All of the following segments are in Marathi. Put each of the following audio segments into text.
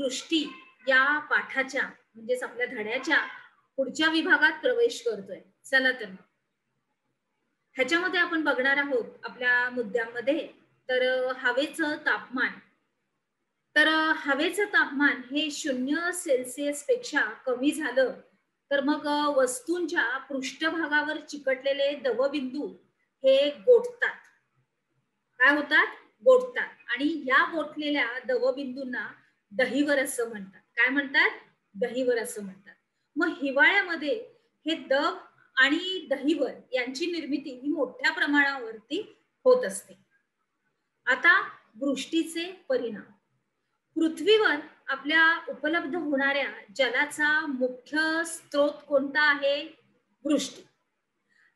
दृष्टी या पाठाच्या म्हणजेच आपल्या धड्याच्या पुढच्या विभागात प्रवेश करतोय. चला तर मग ह्याच्यामध्ये आपण बघणार आहोत आपल्या मुद्द्यामध्ये तर हवेचं तापमान. तर हवेचं तापमान हे 0 सेल्सिअस पेक्षा कमी झालं तर मग वस्तूंच्या पृष्ठभागावर चिकटलेले दवबिंदू हे गोठतात. काय होतात? गोठतात. आणि या गोठलेल्या दवबिंदूंना दहिवर असं म्हणतात. काय म्हणतात? दहिवर असं म्हणतात. मग हिवाळ्यामध्ये हे दव आणि दहिवर यांची निर्मिती ही मोठ्या प्रमाणावरती होत असते. आता वृष्टीचे परिणाम. पृथ्वीवर आपल्या उपलब्ध होणाऱ्या जलाचा मुख्य स्रोत कोणता आहे? वृष्टी.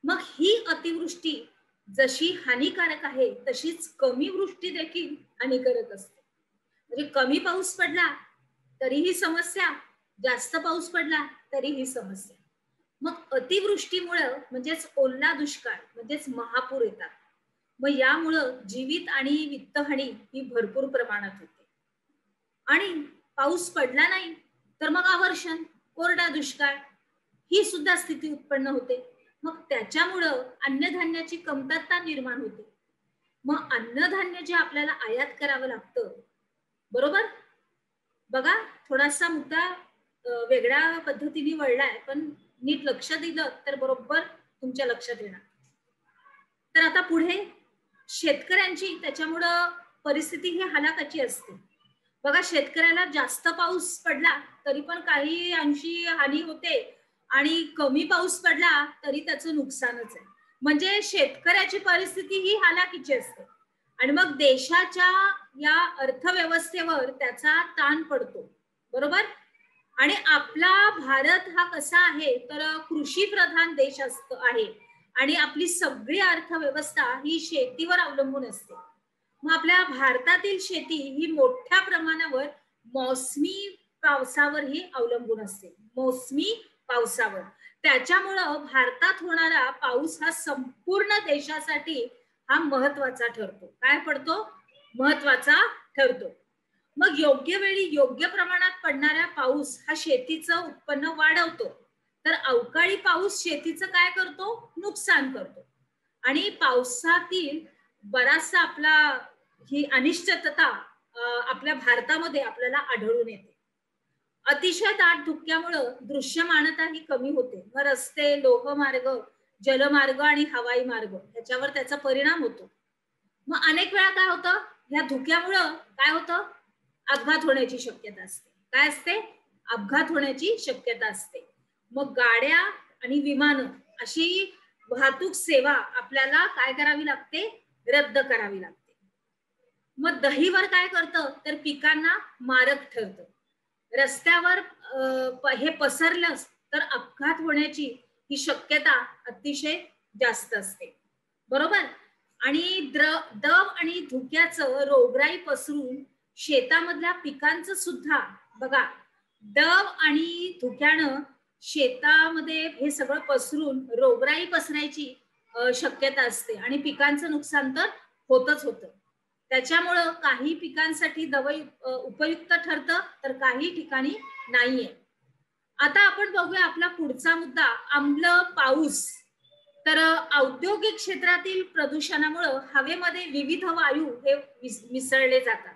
मग ही अतिवृष्टी जशी हानिकारक आहे तशीच कमी वृष्टी देखील हानिकारक असते. म्हणजे कमी पाऊस पडला तरीही समस्या, जास्त पाऊस पडला तरीही समस्या. मग अतिवृष्टीमुळे म्हणजेच ओला दुष्काळ म्हणजेच महापूर येतात. मग यामुळं जीवित आणि वित्तहानी ही भरपूर प्रमाणात होते. आणि पाऊस पडला नाही तर मग आवर्षण, कोरडा दुष्काळ ही सुद्धा स्थिती उत्पन्न होते. मग त्याच्यामुळं अन्नधान्याची कमतरता निर्माण होते. मग अन्नधान्य जे आपल्याला आयात करावं लागतं, बरोबर? बघा, थोडासा मुद्दा वेगळ्या पद्धतीने वळलाय, पण नीट लक्ष दिलं तर बरोबर तुमच्या लक्षात येणार. तर आता पुढे शेतकऱ्यांची त्याच्यामुळं परिस्थिती ही हालाकाची असते. बघा, शेतकऱ्याला जास्त पाऊस पडला तरी पण काही अंशी हानी होते आणि कमी पाऊस पडला तरी त्याचं नुकसानच आहे. म्हणजे शेतकऱ्याची परिस्थिती ही हालाकीची असते आणि मग देशाच्या या अर्थव्यवस्थेवर त्याचा ताण पडतो, बरोबर? आणि आपला भारत हा कसा आहे तर कृषी प्रधान देश आहे आणि आपली सगळी अर्थव्यवस्था ही शेतीवर अवलंबून असते. मग आपल्या भारतातील शेती ही मोठ्या प्रमाणावर मोसमी पावसावर ही अवलंबून असते. मोसमी पावसावर. त्याच्यामुळं भारतात होणारा पाऊस हा संपूर्ण देशासाठी हा महत्वाचा ठरतो. काय पडतो? महत्वाचा ठरतो. मग योग्य वेळी योग्य प्रमाणात पडणारा पाऊस हा शेतीचं उत्पन्न वाढवतो. तर अवकाळी पाऊस शेतीचं काय करतो? नुकसान करतो. आणि पावसातील बराचसा आपला ही अनिश्चितता आपल्या भारतामध्ये आपल्याला आढळून येते. अतिशय दाट धुक्यामुळे दृश्यमानता ही कमी होते. मग रस्ते, लोहमार्ग, जलमार्ग आणि हवाई मार्ग याच्यावर त्याचा परिणाम होतो. मग अनेक वेळा काय होतं? या धुक्यामुळं काय होतं? अपघात होण्याची शक्यता असते. काय असते? अपघात होण्याची शक्यता असते. मग गाड्या आणि विमानं अशी वाहतूक सेवा आपल्याला काय करावी लागते? रद्द करावी लागते. मग दहिवर काय करतं? तर पिकांना मारक ठरतं. रस्त्यावर हे पसरलं तर अपघात होण्याची ही शक्यता अतिशय जास्त असते, बरोबर? आणि दव आणि धुक्याचं रोगराई पसरून शेतामधल्या पिकांचं सुद्धा बघा, दव आणि धुक्यानं शेतामध्ये हे सगळं पसरून रोगराई पसरायची शक्यता असते आणि पिकांचं नुकसान तर होतच होतं. त्याच्यामुळं काही पिकांसाठी दवाई उपयुक्त ठरतं तर काही ठिकाणी नाहीये. आता आपण बघूया आपला पुढचा मुद्दा, आम्ल पाऊस. तर औद्योगिक क्षेत्रातील प्रदूषणामुळे हवेमध्ये विविध वायू हे मिसळले जातात,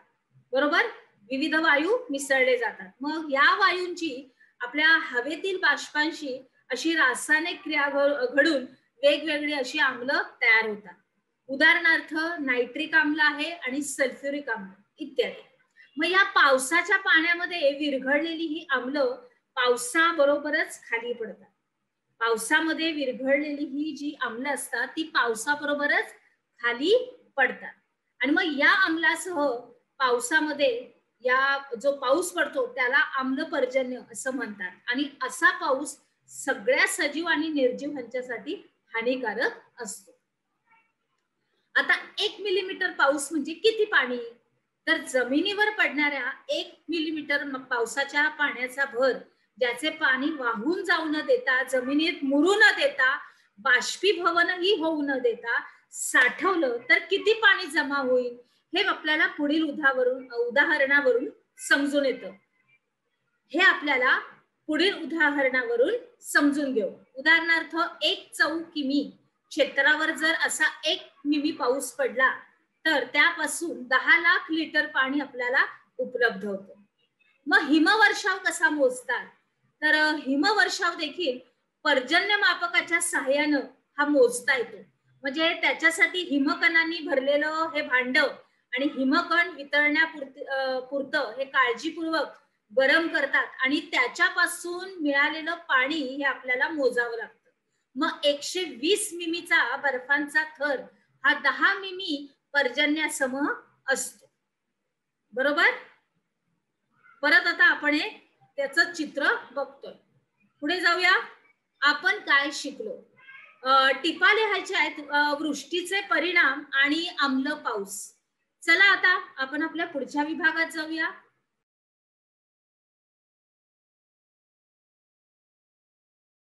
बरोबर? विविध वायू मिसळले जातात. मग या वायूंची आपल्या हवेतील बाष्पांशी अशी रासायनिक क्रिया घडून वेगवेगळी अशी आम्ल तयार होतात. उदाहरणार्थ नायट्रिक आम्ल आहे आणि सल्फ्युरिक आम्ल इत्यादी. मग या पावसाच्या पाण्यामध्ये विरघळलेली ही आम्ल पावसाबरोबरच खाली पडतात. पावसामध्ये विरघळलेली ही जी आम्ल असतात ती पावसाबरोबरच खाली पडतात. आणि मग या आम्लासह पावसामध्ये या जो पाऊस पडतो त्याला आम्लपर्जन्य असं म्हणतात. आणि असा पाऊस सगळ्या सजीव आणि निर्जीव ह्यांच्यासाठी हानिकारक असतो. आता 1 मिलीमीटर पाऊस म्हणजे किती पाणी? तर जमिनीवर पडणाऱ्या 1 मिलीमीटर पावसाच्या पाण्याचा भर, ज्याचे पाणी वाहून जाऊ न देता, जमिनीत मुरू न देता, बाष्पीभवनही होऊ न देता साठवलं तर किती पाणी जमा होईल हे आपल्याला पुढील उदाहरणावरून समजून येतं. हे आपल्याला पुढील उदाहरणावरून समजून घेऊ. उदाहरणार्थ 1 चौ किमी क्षेत्रावर जर असा 1 मिमी पाऊस पडला तर त्यापासून 10 लाख लिटर पाणी आपल्याला उपलब्ध होतं. मग हिमवर्षाव कसा मोजतात? तर हिमवर्षाव देखील पर्जन्यमापकाच्या सहाय्यानं हा मोजता येतो. म्हणजे त्याच्यासाठी हिमकणांनी भरलेलं हे भांड आणि हिमकण वितळण्यापुरतं हे काळजीपूर्वक गरम करतात आणि त्याच्यापासून मिळालेलं पाणी हे आपल्याला मोजावं लागतं. मग 120 मिमीचा बर्फांचा थर हा 10 मिमी पर्जन्यासम असतो. बरोबर. परत आता आपण त्याचं चित्र बघतोय. पुढे जाऊया. आपण काय शिकलो? टिपा लिहायच्या आहेत. वृष्टीचे परिणाम आणि आम्ल पाऊस. चला आता आपण आपल्या पुढच्या विभागात जाऊया.